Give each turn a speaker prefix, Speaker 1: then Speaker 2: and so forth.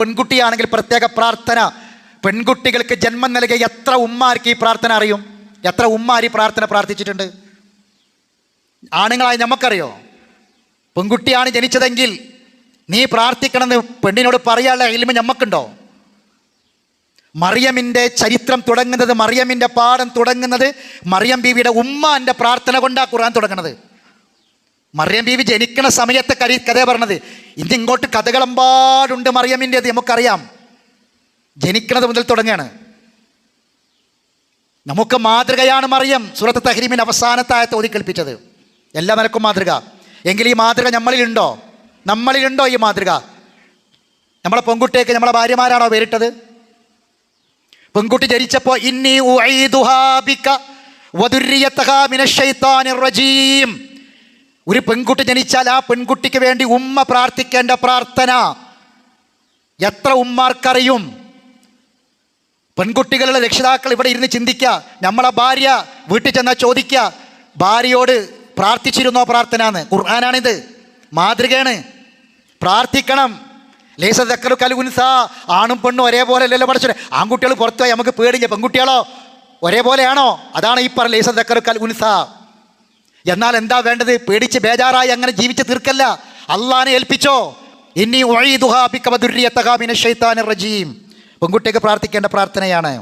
Speaker 1: പെൺകുട്ടിയാണെങ്കിൽ പ്രത്യേക പ്രാർത്ഥന. പെൺകുട്ടികൾക്ക് ജന്മം നൽകിയ എത്ര ഉമ്മാർക്ക് ഈ പ്രാർത്ഥന അറിയും? എത്ര ഉമ്മാർ ഈ പ്രാർത്ഥന പ്രാർത്ഥിച്ചിട്ടുണ്ട്? ആണുങ്ങളായി നമുക്കറിയോ? പെൺകുട്ടിയാണ് ജനിച്ചതെങ്കിൽ നീ പ്രാർത്ഥിക്കണമെന്ന് പെണ്ണിനോട് പറയാനുള്ള ഇൽമ് നമുക്കുണ്ടോ? മറിയമിൻ്റെ ചരിത്രം തുടങ്ങുന്നത്, മറിയമിൻ്റെ പാഠം തുടങ്ങുന്നത് മറിയം ബീവിയുടെ ഉമ്മാൻ്റെ പ്രാർത്ഥന കൊണ്ടാണ് ഖുർആൻ തുടങ്ങുന്നത്. മറിയം ബീവി ജനിക്കണ സമയത്തെ കഥ പറഞ്ഞത്. ഇന്ന് ഇങ്ങോട്ട് കഥകളെമ്പാടുണ്ട് മറിയമിൻ്റെത്, നമുക്കറിയാം. ജനിക്കണത് മുതൽ തുടങ്ങുകയാണ്. നമുക്ക് മാതൃകയാണ് മറിയം. സൂറത്ത് തഹ്രീമിൻ്റെ അവസാനത്തെ ആയത്ത് ഓതി കേൾപ്പിച്ചത്. എല്ലാ നിലക്കും മാതൃക. എങ്കിൽ ഈ മാതൃക നമ്മളിലുണ്ടോ? നമ്മളിലുണ്ടോ ഈ മാതൃക? നമ്മളെ പെൺകുട്ടിയൊക്കെ നമ്മളെ ഭാര്യമാരാണോ പേരിട്ടത്? പെൺകുട്ടി ജനിച്ചപ്പോൾ ഇന്നി ഉഈദുഹാ ബിക വദുർരിയതഹാ മിനശ്ശൈത്താനിർ റജീം. ഒരു പെൺകുട്ടി ജനിച്ചാൽ ആ പെൺകുട്ടിക്ക് വേണ്ടി ഉമ്മ പ്രാർത്ഥിക്കേണ്ട പ്രാർത്ഥന എത്ര ഉമ്മാർക്കറിയും? പെൺകുട്ടികളുടെ രക്ഷിതാക്കൾ ഇവിടെ ഇരുന്ന് ചിന്തിക്കുക. നമ്മളെ ഭാര്യ വീട്ടിൽ ചെന്നാൽ ചോദിക്കുക, ഭാര്യയോട് പ്രാർത്ഥിച്ചിരുന്നോ പ്രാർത്ഥന എന്ന്? ഖുർആനാണിത്, മാതൃകയാണ്. പ്രാർത്ഥിക്കണം. ലൈസ ദക്കറു കൽ ഉൻസാ. ആണും പെണ്ണും ഒരേപോലെ അല്ലല്ലോ പഠിച്ചത്. ആൺകുട്ടികൾ പുറത്തു പോയി നമുക്ക് പേടില്ല, പെൺകുട്ടികളോ ഒരേപോലെയാണോ? അതാണ് ഈ പറഞ്ഞ ലൈസ ദക്കറു കൽ ഉൻസാ. എന്നാൽ എന്താ വേണ്ടത്? പേടിച്ച് ബേജാറായി അങ്ങനെ ജീവിച്ച് തീർക്കല്ല. അള്ളാനെ ഏൽപ്പിച്ചോ. ഇന്നി ഉഈദുഹാ ബിക വദുർരിയതഹാ മിനശ്ശൈത്താനിർ റജീം. പെൺകുട്ടിക്ക് പ്രാർത്ഥിക്കേണ്ട പ്രാർത്ഥനയാണ്.